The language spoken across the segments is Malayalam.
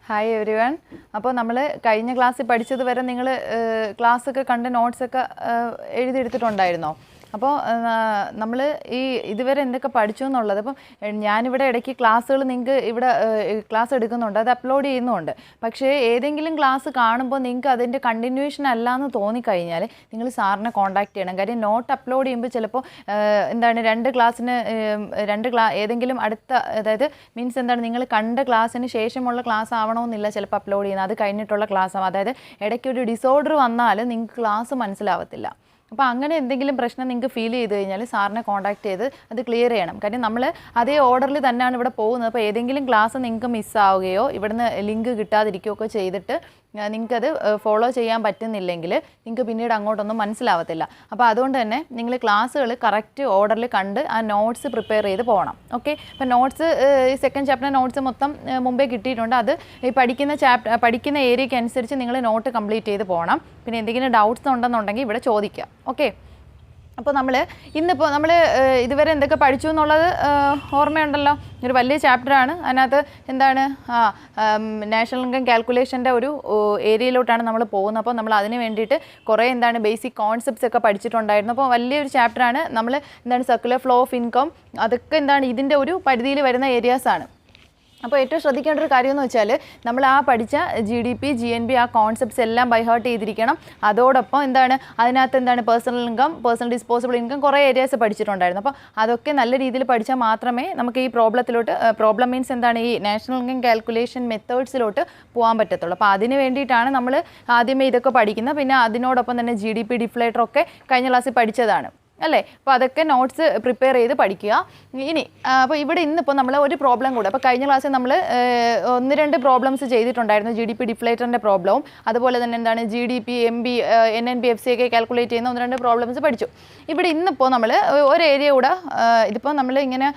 Hi everyone. അപ്പോൾ നമ്മൾ കഴിഞ്ഞ ക്ലാസ്സിൽ പഠിച്ചത് വരെ നിങ്ങൾ ക്ലാസ് ഒക്കെ കണ്ട് നോട്ട്സ് ഒക്കെ എഴുതി എടുത്തിട്ടുണ്ടായിരുന്നോ? അപ്പോൾ നമ്മൾ ഈ ഇതുവരെ എന്തൊക്കെ പഠിച്ചു എന്നുള്ളത് അപ്പം ഞാനിവിടെ ഇടയ്ക്ക് ക്ലാസ്സുകൾ നിങ്ങൾക്ക് ഇവിടെ ക്ലാസ് എടുക്കുന്നുണ്ട്, അത് അപ്ലോഡ് ചെയ്യുന്നുണ്ട്. പക്ഷേ ഏതെങ്കിലും ക്ലാസ് കാണുമ്പോൾ നിങ്ങൾക്ക് അതിൻ്റെ കണ്ടിന്യൂവേഷൻ അല്ല എന്ന് തോന്നിക്കഴിഞ്ഞാൽ നിങ്ങൾ സാറിനെ കോൺടാക്ട് ചെയ്യണം. കാര്യം നോട്ട് അപ്ലോഡ് ചെയ്യുമ്പോൾ ചിലപ്പോൾ ഏതെങ്കിലും അടുത്ത, അതായത് മീൻസ് എന്താണ്, നിങ്ങൾ കണ്ട ക്ലാസ്സിന് ശേഷമുള്ള ക്ലാസ് ആവണമെന്നില്ല ചിലപ്പോൾ അപ്ലോഡ് ചെയ്യുന്നത്, അത് കഴിഞ്ഞിട്ടുള്ള ക്ലാസ് ആവും. അതായത് ഇടയ്ക്ക് ഒരു ഡിസോർഡർ വന്നാൽ നിങ്ങൾക്ക് ക്ലാസ് മനസ്സിലാവത്തില്ല. അപ്പോൾ അങ്ങനെ എന്തെങ്കിലും പ്രശ്നം നിങ്ങൾക്ക് ഫീൽ ചെയ്ത് കഴിഞ്ഞാൽ സാറിനെ കോൺടാക്ട് ചെയ്ത് അത് ക്ലിയർ ചെയ്യണം. കാര്യം നമ്മൾ അതേ ഓർഡറിൽ തന്നെയാണ് ഇവിടെ പോകുന്നത്. അപ്പോൾ ഏതെങ്കിലും ക്ലാസ് നിങ്ങൾക്ക് മിസ്സാവുകയോ ഇവിടുന്ന് ലിങ്ക് കിട്ടാതിരിക്കുകയോ ഒക്കെ ചെയ്തിട്ട് നിങ്ങൾക്കത് ഫോളോ ചെയ്യാൻ പറ്റുന്നില്ലെങ്കിൽ നിങ്ങൾക്ക് പിന്നീട് അങ്ങോട്ടൊന്നും മനസ്സിലാവത്തില്ല. അപ്പോൾ അതുകൊണ്ട് തന്നെ നിങ്ങൾ ക്ലാസ്സുകൾ കറക്റ്റ് ഓർഡറിൽ കണ്ട് ആ നോട്ട്സ് പ്രിപ്പയർ ചെയ്ത് പോകണം. ഓക്കെ, അപ്പോൾ നോട്ട്സ് ഈ സെക്കൻഡ് ചാപ്റ്റർ നോട്ട്സ് മൊത്തം മുമ്പേ കിട്ടിയിട്ടുണ്ട്. അത് ഈ പഠിക്കുന്ന ഏരിയയ്ക്ക് അനുസരിച്ച് നിങ്ങൾ നോട്ട് കംപ്ലീറ്റ് ചെയ്ത് പോകണം. പിന്നെ എന്തെങ്കിലും ഡൗട്ട്സ് ഉണ്ടെന്നുണ്ടെങ്കിൽ ഇവിടെ ചോദിക്കാം. ഓക്കെ, അപ്പോൾ ഇന്നിപ്പോൾ നമ്മൾ ഇതുവരെ എന്തൊക്കെ പഠിച്ചു എന്നുള്ളത് ഓർമ്മയുണ്ടല്ലോ. ഒരു വലിയ ചാപ്റ്ററാണ്. അതിനകത്ത് എന്താണ് നാഷണൽ ഇൻകം കാൽക്കുലേഷൻ്റെ ഒരു ഏരിയയിലോട്ടാണ് നമ്മൾ പോകുന്നത്. അപ്പോൾ നമ്മൾ അതിന് വേണ്ടിയിട്ട് കുറേ ബേസിക് കോൺസെപ്റ്റ്സ് ഒക്കെ പഠിച്ചിട്ടുണ്ടായിരുന്നു. അപ്പോൾ വലിയൊരു ചാപ്റ്ററാണ്. നമ്മൾ സർക്കുലർ ഫ്ലോ ഓഫ് ഇൻകം, അതൊക്കെ ഇതിൻ്റെ ഒരു പരിധിയിൽ വരുന്ന ഏരിയാസാണ്. അപ്പോൾ ഏറ്റവും ശ്രദ്ധിക്കേണ്ട ഒരു കാര്യം എന്ന് വെച്ചാൽ നമ്മൾ ആ പഠിച്ച GDP, GNP ആ കോൺസെപ്റ്റ്സ് എല്ലാം ബൈ ഹാർട്ട് ചെയ്തിരിക്കണം. അതോടൊപ്പം അതിനകത്ത് personal income, personal disposable income, കുറേ ഏരിയാസ് പഠിച്ചിട്ടുണ്ടായിരുന്നു. അപ്പോൾ അതൊക്കെ നല്ല രീതിയിൽ പഠിച്ചാൽ മാത്രമേ നമുക്ക് ഈ പ്രോബ്ലം മീൻസ് ഈ നാഷണൽ ഇൻകം കാൽക്കുലേഷൻ മെത്തേഡ്സിലോട്ട് പോകാൻ പറ്റത്തുള്ളൂ. അപ്പോൾ അതിന് വേണ്ടിയിട്ടാണ് നമ്മൾ ആദ്യമേ ഇതൊക്കെ പഠിക്കുന്നത്. പിന്നെ അതിനോടൊപ്പം തന്നെ GDP ഡിഫ്ലേറ്റർ ഒക്കെ കഴിഞ്ഞ ക്ലാസ്സിൽ പഠിച്ചതാണ് അല്ലേ. അപ്പോൾ അതൊക്കെ നോട്ട്സ് പ്രിപ്പയർ ചെയ്ത് പഠിക്കുക. ഇനി അപ്പോൾ ഇന്നിപ്പോൾ നമ്മൾ ഒരു പ്രോബ്ലം കൂടെ, അപ്പോൾ കഴിഞ്ഞ ക്ലാസ്സിൽ നമ്മൾ 1-2 പ്രോബ്ലംസ് ചെയ്തിട്ടുണ്ടായിരുന്നു. GDP ഡിഫ്ലേറ്ററിൻ്റെ പ്രോബ്ലവും അതുപോലെ തന്നെ GDP, MB, NNB, FC ഒക്കെ കാൽക്കുലേറ്റ് ചെയ്യുന്ന 1-2 പ്രോബ്ലംസ് പഠിച്ചു. ഇന്നിപ്പോൾ നമ്മൾ ഒരു ഏരിയ കൂടെ, ഇതിപ്പോൾ നമ്മൾ ഇങ്ങനെ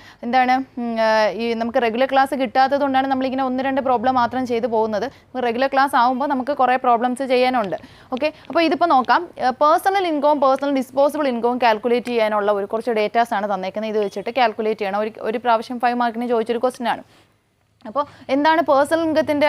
ഈ നമുക്ക് റെഗുലർ ക്ലാസ് കിട്ടാത്തത് കൊണ്ടാണ് നമ്മളിങ്ങനെ 1-2 പ്രോബ്ലം മാത്രം ചെയ്ത് പോകുന്നത്. റെഗുലർ ക്ലാസ് ആകുമ്പോൾ നമുക്ക് കുറേ പ്രോബ്ലംസ് ചെയ്യാനുണ്ട്. ഓക്കെ, അപ്പോൾ ഇതിപ്പോൾ നോക്കാം. പേഴ്സണൽ ഇൻകവും പേഴ്സണൽ ഡിസ്പോസിബിൾ ഇൻകവും കാൽക്കുലേറ്റ് ചെയ്യാനുള്ള കുറച്ച് ഡേറ്റാസാണ് തന്നേക്കുന്നത്. ഇത് വെച്ചിട്ട് കാൽക്കുലേറ്റ് ചെയ്യണം. ഒരു പ്രാവശ്യം 5 മാർക്കിന് ചോദിച്ചൊരു ക്വസ്റ്റ്യൻ ആണ്. അപ്പോൾ എന്താണ് പേഴ്സണൽ ഇൻകത്തിൻ്റെ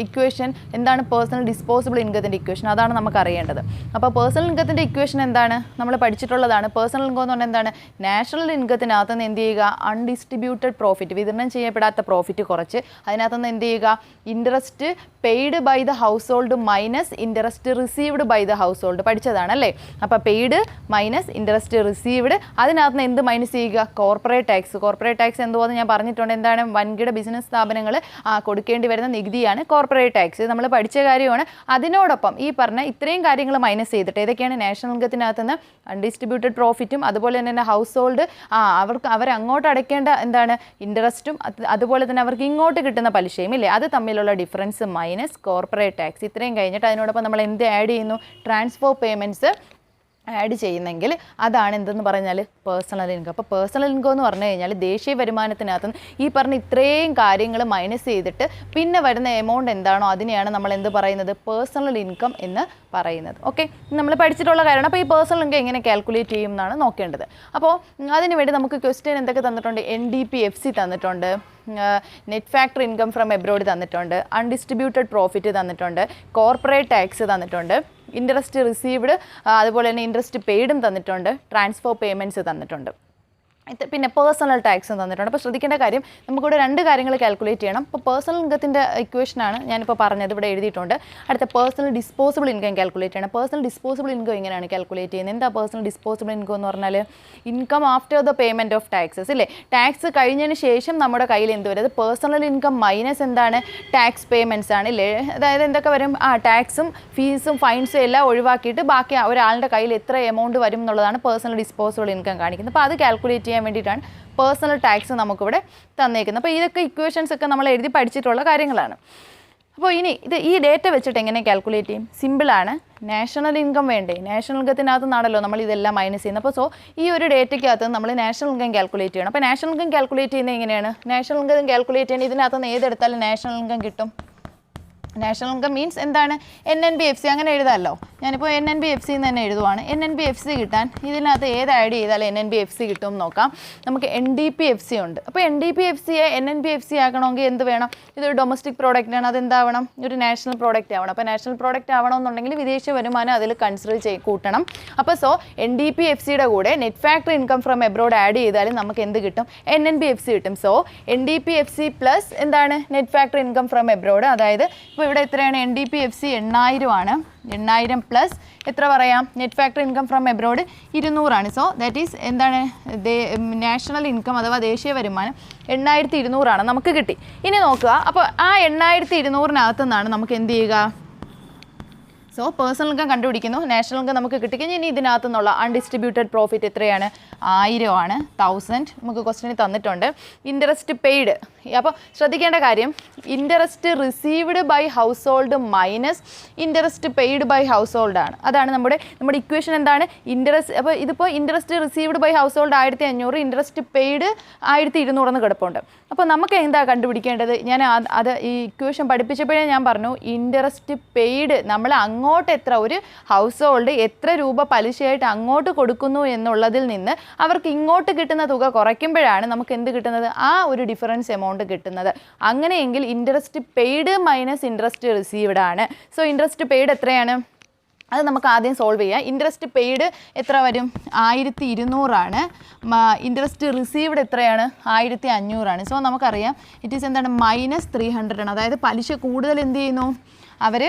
ഇക്വേഷൻ, എന്താണ് പേഴ്സണൽ ഡിസ്പോസിബിൾ ഇൻകത്തിൻ്റെ ഇക്വേഷൻ, അതാണ് നമുക്ക് അറിയേണ്ടത്. അപ്പോൾ പേഴ്സണൽ ഇൻകത്തിൻ്റെ ഇക്വേഷൻ എന്താണ് നമ്മൾ പഠിച്ചിട്ടുള്ളതാണ്. പേഴ്സണൽ ഇൻകം എന്ന് പറഞ്ഞാൽ എന്താണ്, നാഷണൽ ഇൻകത്തിനകത്ത് നിന്ന് എന്ത് ചെയ്യുക, അൺഡിസ്ട്രിബ്യൂട്ടഡ് പ്രോഫിറ്റ്, വിതരണം ചെയ്യപ്പെടാത്ത പ്രോഫിറ്റ് കുറച്ച് അതിനകത്ത് നിന്ന് എന്ത് ചെയ്യുക, interest paid by the household minus interest received by the household പഠിച്ചതാണ് അല്ലേ. അപ്പോൾ പെയ്ഡ് മൈനസ് ഇൻട്രസ്റ്റ് റിസീവ്ഡ്, അതിനകത്ത് നിന്ന് എന്ത് മൈനസ് ചെയ്യുക, കോർപ്പറേറ്റ് ടാക്സ്. കോർപ്പറേറ്റ് ടാക്സ് എന്തുവാന്ന് ഞാൻ പറഞ്ഞിട്ടുണ്ട്. എന്താണ്, വൻകിട ബിസിനസ് സ്ഥാപനങ്ങൾ കൊടുക്കേണ്ടി വരുന്ന നികുതിയാണ് കോർപ്പറേറ്റ് ടാക്സ്. നമ്മൾ പഠിച്ച കാര്യമാണ്. അതിനോടൊപ്പം ഈ പറഞ്ഞ ഇത്രയും കാര്യങ്ങൾ മൈനസ് ചെയ്തിട്ട് ഏതൊക്കെയാണ്, നാഷണൽ ഇൻകത്തിനകത്ത് നിന്ന് അൺഡിസ്ട്രിബ്യൂട്ടഡ് പ്രോഫിറ്റും അതുപോലെ തന്നെ ഹൗസ് ഹോൾഡ് അവരങ്ങോട്ട് അടയ്ക്കേണ്ട ഇൻട്രസ്റ്റും അതുപോലെ തന്നെ അവർക്ക് ഇങ്ങോട്ട് കിട്ടുന്ന പലിശയും ഇല്ലേ, അത് തമ്മിലുള്ള ഡിഫറൻസ് മൈനസ് കോർപ്പറേറ്റ് ടാക്സ്. ഇത്രയും കഴിഞ്ഞിട്ട് അതിനോടൊപ്പം നമ്മൾ എന്ത് ആഡ് ചെയ്യുന്നു, ട്രാൻസ്ഫർ പേയ്മെൻറ്റ്സ് ആഡ് ചെയ്യുന്നെങ്കിൽ അതാണ് എന്തെന്ന് പറഞ്ഞാൽ പേഴ്സണൽ ഇൻകം. അപ്പോൾ പേഴ്സണൽ ഇൻകം എന്ന് പറഞ്ഞു കഴിഞ്ഞാൽ ദേശീയ വരുമാനത്തിനകത്ത് ഈ പറഞ്ഞ ഇത്രയും കാര്യങ്ങൾ മൈനസ് ചെയ്തിട്ട് പിന്നെ വരുന്ന എമൗണ്ട് എന്താണോ അതിനെയാണ് നമ്മൾ എന്ത് പറയുന്നത്, പേഴ്സണൽ ഇൻകം എന്ന് പറയുന്നത്. ഓക്കെ, നമ്മൾ പഠിച്ചിട്ടുള്ള കാര്യമാണ്. അപ്പോൾ ഈ പേഴ്സണൽ ഇൻകം എങ്ങനെ കാൽക്കുലേറ്റ് ചെയ്യും എന്നാണ് നോക്കേണ്ടത്. അപ്പോൾ അതിന് വേണ്ടി നമുക്ക് ക്വസ്റ്റ്യൻ എന്തൊക്കെ തന്നിട്ടുണ്ട്, NDP, FC തന്നിട്ടുണ്ട്, net factor income from abroad തന്നിട്ടുണ്ട്, അൺഡിസ്ട്രിബ്യൂട്ടഡ് പ്രോഫിറ്റ് തന്നിട്ടുണ്ട്, കോർപ്പറേറ്റ് ടാക്സ് തന്നിട്ടുണ്ട്, ഇൻട്രസ്റ്റ് റിസീവ്ഡ് അതുപോലെ തന്നെ ഇൻട്രസ്റ്റ് പെയ്ഡും തന്നിട്ടുണ്ട്, ട്രാൻസ്ഫർ പേയ്മെൻറ്റ്സ് തന്നിട്ടുണ്ട്, പിന്നെ പേഴ്സണൽ ടാക്സും തന്നിട്ടുണ്ട്. അപ്പോൾ ശ്രദ്ധിക്കേണ്ട കാര്യം, നമുക്കിവിടെ 2 കാര്യങ്ങൾ കാൽക്കുലേറ്റ് ചെയ്യണം. ഇപ്പോൾ പേഴ്സണൽ ഇൻകത്തിൻ്റെ ഇക്വേഷനാണ് ഞാനിപ്പോൾ പറഞ്ഞത്, ഇവിടെ എഴുതിയിട്ടുണ്ട്. അടുത്ത പേഴ്സണൽ ഡിസ്പോസിബിൾ ഇൻകം കാൽക്കുലേറ്റ് ചെയ്യണം. പേഴ്സണൽ ഡിസ്പോസിബിൾ ഇൻകം എങ്ങനെയാണ് കാൽക്കുലേറ്റ് ചെയ്യുന്നത്, എന്താ പേഴ്സണൽ ഡിസ്പോസിബിൾ ഇൻകം എന്ന് പറഞ്ഞാൽ, income after the payment of taxes ഇല്ലേ, ടാക്സ് കഴിഞ്ഞതിന് ശേഷം നമ്മുടെ കയ്യിൽ എന്ത് വരും, അത് personal income minus tax payments ആണ് ഇല്ലേ. അതായത് എന്തൊക്കെ വരും, ടാക്സും ഫീസും ഫൈൻസും എല്ലാം ഒഴിവാക്കിയിട്ട് ബാക്കി ഒരാളുടെ കയ്യിൽ എത്ര എമൗണ്ട് വരും എന്നുള്ളതാണ് പേഴ്സണൽ ഡിസ്പോസിബിൾ ഇൻകം കാണിക്കുന്നത്. അപ്പോൾ അത് കാൽക്കുലേറ്റ് ചെയ്യാൻ വേണ്ടിയിട്ടാണ് പേഴ്സണൽ ടാക്സ് നമുക്കിവിടെ തന്നേക്കുന്നത്. അപ്പോൾ ഇതൊക്കെ ഇക്വേഷൻസ് ഒക്കെ നമ്മൾ എഴുതി പഠിച്ചിട്ടുള്ള കാര്യങ്ങളാണ്. അപ്പോൾ ഈ ഡേറ്റ വെച്ചിട്ട് എങ്ങനെ കാൽക്കുലേറ്റ് ചെയ്യും, സിമ്പിളാണ്. നാഷണൽ ഇൻകം വേണ്ടേ, നാഷണൽ ഇൻകത്തിനകത്ത് നിന്നാണല്ലോ നമ്മൾ ഇതെല്ലാം മൈനസ് ചെയ്യുന്നത്. അപ്പോൾ ഈ ഒരു ഡേറ്റയ്ക്കകത്ത് നമ്മൾ നാഷണൽ ഇൻകം കാൽക്കുലേറ്റ് ചെയ്യണം. അപ്പോൾ നാഷണൽ ഇൻകം കാൽക്കുലേറ്റ് ചെയ്യുന്നത് എങ്ങനെയാണ്, നാഷണൽ ഇൻകം കാൽക്കുലേറ്റ് ചെയ്യുന്നത് ഇതിനകത്ത് നിന്ന് ഏതെടുത്താലും നാഷണൽ ഇൻകം കിട്ടും. നാഷണൽ ഇൻകം മീൻസ് എന്താണ് NNBFC അങ്ങനെ എഴുതാമല്ലോ. ഞാനിപ്പോൾ NNBFC എന്ന് തന്നെ എഴുതുവാണ്. NNBFC കിട്ടാൻ ഇതിനകത്ത് ഏത് ആഡ് ചെയ്താൽ NNBFC കിട്ടും നോക്കാം. നമുക്ക് NDPFC ഉണ്ട്. അപ്പോൾ NDPFCയെ NNBFC ആക്കണമെങ്കിൽ എന്ത് വേണം? ഇതൊരു ഡൊമസ്റ്റിക് പ്രോഡക്റ്റാണ്, അതെന്താവണം? ഒരു നാഷണൽ പ്രോഡക്റ്റ് ആവണം. അപ്പോൾ നാഷണൽ പ്രോഡക്റ്റ് ആവണമെന്നുണ്ടെങ്കിൽ വിദേശ വരുമാനം അതിൽ കൺസിഡർ കൂട്ടണം. അപ്പോൾ സോ NDPFCയുടെ കൂടെ net factor income from abroad add ചെയ്താലും നമുക്ക് എന്ത് കിട്ടും? NNBFC കിട്ടും. സോ NDPFC പ്ലസ് എന്താണ് net factor income from abroad. അതായത് ഇപ്പോൾ ഇവിടെ എത്രയാണ്? NDPFC 8000 ആണ്. 8000 പ്ലസ് എത്ര പറയാം? Net factor income from abroad 200 ആണ്. സോ ദാറ്റ് ഈസ് എന്താണ് നാഷണൽ ഇൻകം അഥവാ ദേശീയ വരുമാനം 8200 ആണ് നമുക്ക് കിട്ടി. ഇനി നോക്കുക, അപ്പോൾ ആ 8200 നിന്നാണ് നമുക്ക് എന്ത് ചെയ്യുക? സോ പേഴ്സണൽ ഇൻകം കണ്ടുപിടിക്കുന്നു, നാഷണൽ ഇൻകം നമുക്ക് കിട്ടിക്കഴിഞ്ഞാൽ ഇനി ഇതിനകത്തു നിന്നുള്ള അൺഡിസ്ട്രിബ്യൂട്ടഡ് പ്രോഫിറ്റ് എത്രയാണ്? 1000 ആണ്. 1000 നമുക്ക് ക്വസ്റ്റ്യനിൽ തന്നിട്ടുണ്ട്. ഇൻട്രസ്റ്റ് പെയ്ഡ്, അപ്പോൾ ശ്രദ്ധിക്കേണ്ട കാര്യം interest received by household minus interest paid by household ആണ്. അതാണ് നമ്മുടെ ഇക്വേഷൻ. എന്താണ് ഇൻട്രസ്റ്റ്? അപ്പോൾ ഇതിപ്പോൾ interest received by household 1500, interest paid 1200 എന്ന് കിടപ്പുണ്ട്. അപ്പോൾ നമുക്ക് എന്താ കണ്ടുപിടിക്കേണ്ടത്? ഞാൻ അത് ഈ ഇക്വേഷൻ പഠിപ്പിച്ചപ്പോഴേ ഞാൻ പറഞ്ഞു ഇൻട്രസ്റ്റ് പെയ്ഡ് നമ്മൾ അങ്ങോട്ട് എത്ര, ഒരു ഹൗസ് ഹോൾഡ് എത്ര രൂപ പലിശയായിട്ട് അങ്ങോട്ട് കൊടുക്കുന്നു എന്നുള്ളതിൽ നിന്ന് അവർക്ക് ഇങ്ങോട്ട് കിട്ടുന്ന തുക കുറയ്ക്കുമ്പോഴാണ് നമുക്ക് എന്ത് കിട്ടുന്നത്? ആ ഒരു ഡിഫറൻസ് എമൗണ്ട് കിട്ടുന്നത്. അങ്ങനെയെങ്കിൽ interest paid minus interest received ആണ്. സോ ഇൻട്രസ്റ്റ് പെയ്ഡ് എത്രയാണ്? അത് നമുക്ക് ആദ്യം സോൾവ് ചെയ്യാം. ഇൻട്രസ്റ്റ് പെയ്ഡ് എത്ര വരും? 1200 ആണ്. ഇൻട്രസ്റ്റ് റിസീവ്ഡ് എത്രയാണ്? 1500 ആണ്. സോ നമുക്കറിയാം ഇറ്റ് ഈസ് എന്താണ്? -300 ആണ്. അതായത് പലിശ കൂടുതൽ എന്ത് ചെയ്യുന്നു? അവർ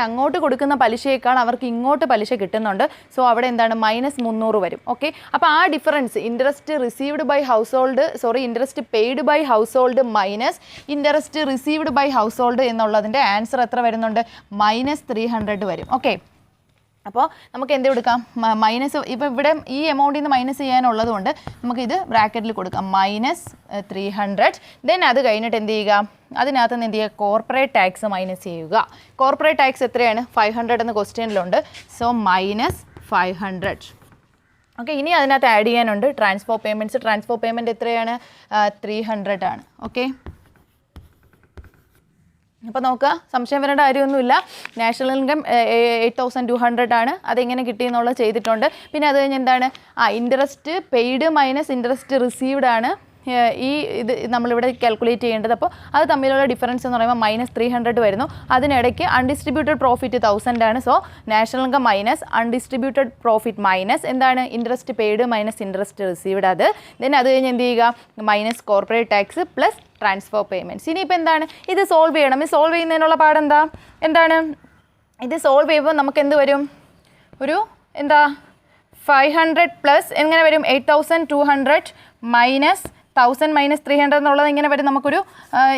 അങ്ങോട്ട് കൊടുക്കുന്ന പലിശയേക്കാൾ അവർക്ക് ഇങ്ങോട്ട് പലിശ കിട്ടുന്നുണ്ട്. സോ അവിടെ എന്താണ്? -300 വരും. ഓക്കെ, അപ്പോൾ ആ difference interest received by household interest paid by household minus interest received by household എന്നുള്ളതിൻ്റെ ആൻസർ എത്ര വരുന്നുണ്ട്? -300 വരും. ഓക്കെ, അപ്പോൾ നമുക്ക് എന്ത് കൊടുക്കാം? മൈനസ്, ഇപ്പോൾ ഇവിടെ ഈ എമൗണ്ടിൽ നിന്ന് മൈനസ് ചെയ്യാനുള്ളത് കൊണ്ട് നമുക്കിത് ബ്രാക്കറ്റിൽ കൊടുക്കാം -300. ദെൻ അത് കഴിഞ്ഞിട്ട് എന്ത് ചെയ്യുക? അതിനകത്ത് നിന്ന് എന്ത് ചെയ്യുക? കോർപ്പറേറ്റ് ടാക്സ് മൈനസ് ചെയ്യുക. കോർപ്പറേറ്റ് ടാക്സ് എത്രയാണ്? 500 എന്ന് ക്വസ്റ്റ്യനിലുണ്ട്. സോ -500. ഓക്കെ, ഇനി അതിനകത്ത് ആഡ് ചെയ്യാനുണ്ട് ട്രാൻസ്ഫർ പേയ്മെൻറ്റ്സ്. ട്രാൻസ്ഫർ പേയ്മെൻറ്റ് എത്രയാണ്? 300 ആണ്. ഓക്കെ, അപ്പോൾ നോക്കുക, സംശയം വരേണ്ട കാര്യമൊന്നുമില്ല. നാഷണൽ ഇൻകം 8200 ആണ്. അതെങ്ങനെ കിട്ടിയെന്നുള്ളത് ചെയ്തിട്ടുണ്ട്. പിന്നെ അത് കഴിഞ്ഞ് എന്താണ്? Interest paid minus interest received ആണ് ഇത് നമ്മളിവിടെ കാൽക്കുലേറ്റ് ചെയ്യേണ്ടത്. അപ്പോൾ അത് തമ്മിലുള്ള ഡിഫറൻസ് എന്ന് പറയുമ്പോൾ -300 വരുന്നു. അതിനിടയ്ക്ക് അൺഡിസ്ട്രിബ്യൂട്ടഡ് പ്രോഫിറ്റ് 1000 ആണ്. So national income minus undistributed profit minus എന്താണ്? Interest paid minus interest received. അത് ദെൻ അത് കഴിഞ്ഞ് എന്ത് ചെയ്യുക? Minus corporate tax plus transfer payments. ഇനിയിപ്പോൾ എന്താണ്? ഇത് സോൾവ് ചെയ്യണം. ഈ സോൾവ് ചെയ്യുന്നതിനുള്ള പാടെന്താ? എന്താണ്? ഇത് സോൾവ് ചെയ്യുമ്പോൾ നമുക്ക് എന്ത് വരും? ഒരു എന്താ 500 പ്ലസ് എങ്ങനെ വരും? 8200 മൈനസ് 1000 മൈനസ് 300 എന്നുള്ളത് ഇങ്ങനെ വരും. നമുക്കൊരു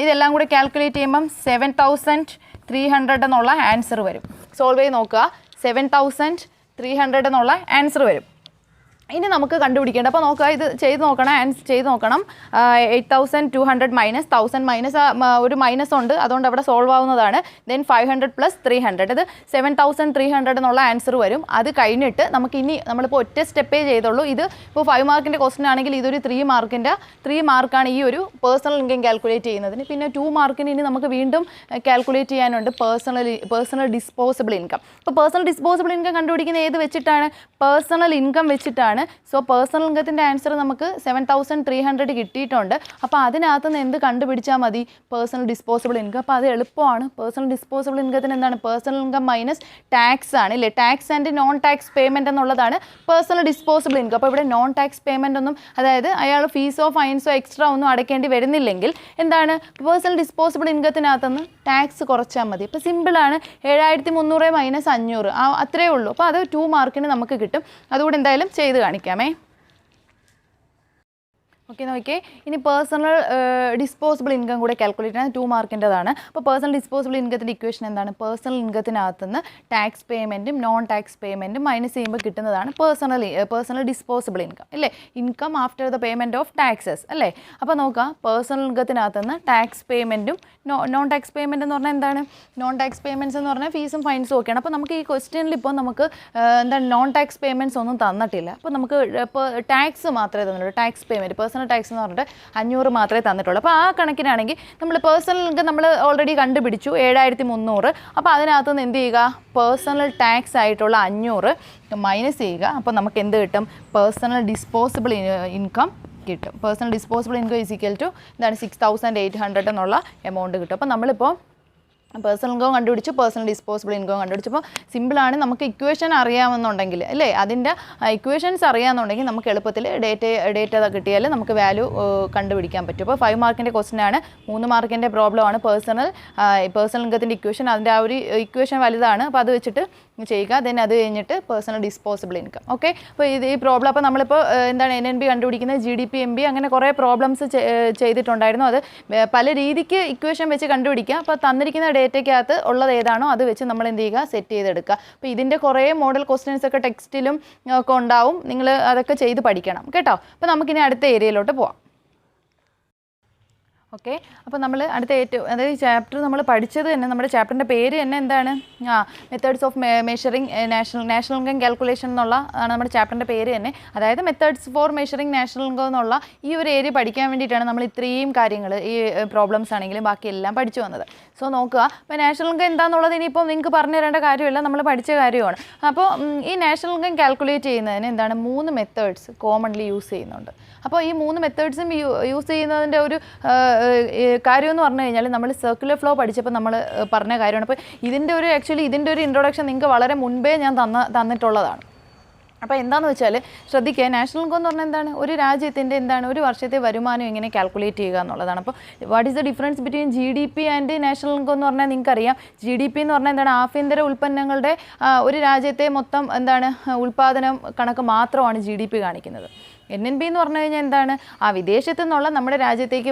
ഇതെല്ലാം കൂടി കാൽക്കുലേറ്റ് ചെയ്യുമ്പം 7300 എന്നുള്ള ആൻസർ വരും. സോൾവ് ചെയ്ത് നോക്കുക, 7300 എന്നുള്ള ആൻസർ വരും. ഇനി നമുക്ക് കണ്ടുപിടിക്കേണ്ട, അപ്പോൾ നോക്കുക, ഇത് ചെയ്ത് നോക്കണം. 8200 മൈനസ് 1000 മൈനസ് ഒരു മൈനസ് ഉണ്ട്, അതുകൊണ്ട് അവിടെ സോൾവ് ആവുന്നതാണ്. ദെൻ 500 പ്ലസ് 300 ഇത് 7300 എന്നുള്ള ആൻസർ വരും. അത് കഴിഞ്ഞിട്ട് നമുക്ക് ഇനി നമ്മളിപ്പോൾ ഒറ്റ സ്റ്റെപ്പേ ചെയ്തുള്ളൂ. ഇത് ഇപ്പോൾ 5 മാർക്കിൻ്റെ ക്വസ്റ്റൻ ആണെങ്കിൽ ഇതൊരു 3 മാർക്കാണ് ഈ ഒരു പേഴ്സണൽ ഇൻകം കാൽക്കുലേറ്റ് ചെയ്യുന്നതിന്. പിന്നെ 2 മാർക്കിന് ഇനി നമുക്ക് വീണ്ടും കാൽക്കുലേറ്റ് ചെയ്യാനുണ്ട് പേഴ്സണൽ ഡിസ്പോസിബിൾ ഇൻകം. അപ്പോൾ പേഴ്സണൽ ഡിസ്പോസിബിൾ ഇൻകം കണ്ടുപിടിക്കുന്നത് ഏത് വെച്ചിട്ടാണ്? പേഴ്സണൽ ഇൻകം വെച്ചിട്ടാണ്. സോ പേഴ്സണൽ ഇൻകത്തിൻ്റെ ആൻസർ നമുക്ക് 7300 കിട്ടിയിട്ടുണ്ട്. അപ്പോൾ അതിനകത്ത് നിന്ന് എന്ത് കണ്ടുപിടിച്ചാൽ മതി? Personal disposable income. അപ്പോൾ അത് എളുപ്പമാണ്. പേഴ്സണൽ ഡിസ്പോസിബിൾ ഇൻകത്തിന് എന്താണ്? പേഴ്സണൽ ഇൻകം മൈനസ് ടാക്സ് ആണ് ഇല്ലേ? Tax and non tax payment എന്നുള്ളതാണ് പേഴ്സണൽ ഡിസ്പോസിബിൾ ഇൻകം. അപ്പോൾ ഇവിടെ നോൺ ടാക്സ് പേയ്മെൻ്റ് ഒന്നും, അതായത് അയാൾ ഫീസോ ഫൈൻസോ എക്സ്ട്രാ ഒന്നും അടയ്ക്കേണ്ടി വരുന്നില്ലെങ്കിൽ എന്താണ്? പേഴ്സണൽ ഡിസ്പോസിബിൾ ഇൻകത്തിനകത്തുനിന്ന് ടാക്സ് കുറച്ചാൽ മതി. അപ്പോൾ സിമ്പിളാണ്. 7300 മൈനസ് 500 അത്രയേ ഉള്ളൂ. അപ്പോൾ അത് 2 മാർക്കിന് നമുക്ക് കിട്ടും. അതുകൂടെ എന്തായാലും ചെയ്ത് കാണിക്കാമേ. ഓക്കെ, നോക്കിയേ, ഇനി പേഴ്സണൽ ഡിസ്പോസിബിൾ ഇൻകം കൂടെ കാൽക്കുലേറ്റ് ചെയ്യാൻ 2 മാർക്കിൻ്റെതാണ്. അപ്പോൾ പേഴ്സണൽ ഡിസ്പോസിബിൾ ഇൻകത്തിൻ്റെ ഇക്വേഷൻ എന്താണ്? പേഴ്സണൽ ഇൻകത്തിനകത്തുനിന്ന് ടാക്സ് പേയ്മെൻറ്റും നോൺ ടാക്സ് പേയ്മെൻറ്റും മൈനസ് ചെയ്യുമ്പോൾ കിട്ടുന്നതാണ് പേഴ്സണൽ ഡിസ്പോസിബിൾ ഇൻകം അല്ലേ? Income after the payment of taxes അല്ലേ? അപ്പോൾ നോക്കുക, പേഴ്സണൽ ഇൻകത്തിനകത്തുനിന്ന് ടാക്സ് പേയ്മെൻറ്റും നോൺ ടാക്സ് പേയ്മെൻറ്റ് എന്ന് പറഞ്ഞാൽ എന്താണ്? നോൺ ടാക്സ് പേയ്മെൻറ്റ്സ് എന്ന് പറഞ്ഞാൽ ഫീസും ഫൈൻസും ഒക്കെയാണ്. അപ്പോൾ നമുക്ക് ഈ ക്വസ്റ്റ്യനിൽ ഇപ്പോൾ നമുക്ക് എന്താണ് നോൺ ടാക്സ് പേയ്മെൻറ്റ്സ് ഒന്നും തന്നിട്ടില്ല. അപ്പോൾ നമുക്ക് ടാക്സ് മാത്രമേ തന്നുള്ളൂ. Tax payment, personal personal tax എന്ന് പറഞ്ഞിട്ട് 500 മാത്രമേ തന്നിട്ടുള്ളൂ. അപ്പോൾ ആ കണക്കിനാണെങ്കിൽ നമ്മൾ പേഴ്സണൽ ഇൻകം നമ്മൾ ഓൾറെഡി കണ്ടുപിടിച്ചു 7300. അപ്പോൾ അതിനകത്തുനിന്ന് എന്ത് ചെയ്യുക, പേഴ്സണൽ ടാക്സ് ആയിട്ടുള്ള 500 മൈനസ് ചെയ്യുക. അപ്പോൾ നമുക്ക് എന്ത് കിട്ടും, പേഴ്സണൽ ഡിസ്പോസിബിൾ ഇൻകം കിട്ടും. Personal disposable income is equal to എന്താണ് 6800 എന്നുള്ള എമൗണ്ട് കിട്ടും. അപ്പോൾ നമ്മളിപ്പോൾ പേഴ്സണൽ ഇൻകം കണ്ടുപിടിച്ചു, പേഴ്സണൽ ഡിസ്പോസിബിൾ ഇൻകം കണ്ടുപിടിച്ചപ്പോൾ സിമ്പിളാണ്. നമുക്ക് ഇക്വേഷൻ അറിയാമെന്നുണ്ടെങ്കിൽ അല്ലേ, അതിൻ്റെ ഇക്വേഷൻസ് അറിയാമെന്നുണ്ടെങ്കിൽ നമുക്ക് എളുപ്പത്തിൽ ഡേറ്റ കിട്ടിയാൽ നമുക്ക് വാല്യൂ കണ്ടുപിടിക്കാൻ പറ്റും. അപ്പോൾ 5 മാർക്കിൻ്റെ ക്വസ്റ്റ്യനാണ്, 3 മാർക്കിൻ്റെ പ്രോബ്ലമാണ് പേഴ്സണൽ ഇൻകത്തിൻ്റെ ഇക്വേഷൻ. അതിൻ്റെ ആ ഒരു ഇക്വേഷൻ വലുതാണ്, അപ്പോൾ അത് വെച്ചിട്ട് ചെയ്യുക. ദെൻ അത് കഴിഞ്ഞിട്ട് പേഴ്സണൽ ഡിസ്പോസിബിൾ ഇൻകം. ഓക്കെ, അപ്പോൾ ഈ പ്രോബ്ലം അപ്പോൾ നമ്മളിപ്പോൾ എന്താണ് NNB കണ്ടുപിടിക്കുന്നത്, GDP MB അങ്ങനെ കുറേ പ്രോബ്ലംസ് ചെയ്തിട്ടുണ്ടായിരുന്നു. അത് പല രീതിക്ക് ഇക്വേഷൻ വെച്ച് കണ്ടുപിടിക്കുക. അപ്പോൾ തന്നിരിക്കുന്ന ഡേറ്റയ്ക്കകത്ത് ഉള്ളത് ഏതാണോ അത് വെച്ച് നമ്മൾ എന്ത് ചെയ്യുക, സെറ്റ് ചെയ്തെടുക്കുക. അപ്പോൾ ഇതിൻ്റെ കുറേ മോഡൽ ക്വസ്റ്റ്യൻസ് ഒക്കെ ടെക്സ്റ്റിലും ഒക്കെ ഉണ്ടാവും, നിങ്ങൾ അതൊക്കെ ചെയ്ത് പഠിക്കണം കേട്ടോ. അപ്പോൾ നമുക്കിനി അടുത്ത ഏരിയയിലോട്ട് പോവാം. ഓക്കെ, അപ്പോൾ നമ്മൾ അടുത്ത അതായത് ചാപ്റ്റർ നമ്മൾ പഠിച്ചത് തന്നെ, നമ്മുടെ ചാപ്റ്ററിൻ്റെ പേര് തന്നെ എന്താണ്, methods of measuring national income calculation എന്നുള്ള ആണ് നമ്മുടെ ചാപ്റ്ററിൻ്റെ പേര് തന്നെ. അതായത് methods four measuring national income എന്നുള്ള ഈ ഒരു ഏരിയ പഠിക്കാൻ വേണ്ടിയിട്ടാണ് നമ്മൾ ഇത്രയും കാര്യങ്ങൾ, ഈ പ്രോബ്ലംസ് ആണെങ്കിലും ബാക്കിയെല്ലാം പഠിച്ചു വന്നത്. സോ നോക്കുക, അപ്പോൾ നാഷണൽ ഇൻകം എന്താണെന്നുള്ളത് ഇനിയിപ്പോൾ നിങ്ങൾക്ക് പറഞ്ഞു തരേണ്ട കാര്യമില്ല, നമ്മൾ പഠിച്ച കാര്യമാണ്. അപ്പോൾ ഈ നാഷണൽ ഇൻകം കാൽക്കുലേറ്റ് ചെയ്യുന്നതിന് എന്താണ് 3 മെത്തേഡ്സ് കോമൺലി യൂസ് ചെയ്യുന്നുണ്ട്. അപ്പോൾ ഈ 3 മെത്തേഡ്സും യൂസ് ചെയ്യുന്നതിൻ്റെ ഒരു കാര്യം എന്ന് പറഞ്ഞു കഴിഞ്ഞാൽ നമ്മൾ സർക്കുലർ ഫ്ലോ പഠിച്ചപ്പോൾ നമ്മൾ പറഞ്ഞ കാര്യമാണ്. അപ്പോൾ ഇതിൻ്റെ ഒരു ഇൻട്രൊഡക്ഷൻ നിങ്ങൾക്ക് വളരെ മുൻപേ ഞാൻ തന്നിട്ടുള്ളതാണ്. അപ്പോൾ എന്താണെന്ന് വെച്ചാൽ ശ്രദ്ധിക്കുക, നാഷണൽ ഇൻകം എന്ന് പറഞ്ഞാൽ എന്താണ്, ഒരു രാജ്യത്തിൻ്റെ എന്താണ് ഒരു വർഷത്തെ വരുമാനം എങ്ങനെ കാൽക്കുലേറ്റ് ചെയ്യുക എന്നുള്ളതാണ്. അപ്പോൾ what is the difference between GDP and national income എന്ന് പറഞ്ഞാൽ നിങ്ങൾക്കറിയാം, GDP എന്ന് പറഞ്ഞാൽ എന്താണ്, ആഭ്യന്തര ഉൽപ്പന്നങ്ങളുടെ ഒരു രാജ്യത്തെ മൊത്തം എന്താണ് ഉൽപ്പാദനം കണക്ക് മാത്രമാണ് GDP കാണിക്കുന്നത്. NNB എന്ന് പറഞ്ഞു കഴിഞ്ഞാൽ എന്താണ്, ആ വിദേശത്തു നിന്നുള്ള നമ്മുടെ രാജ്യത്തേക്ക്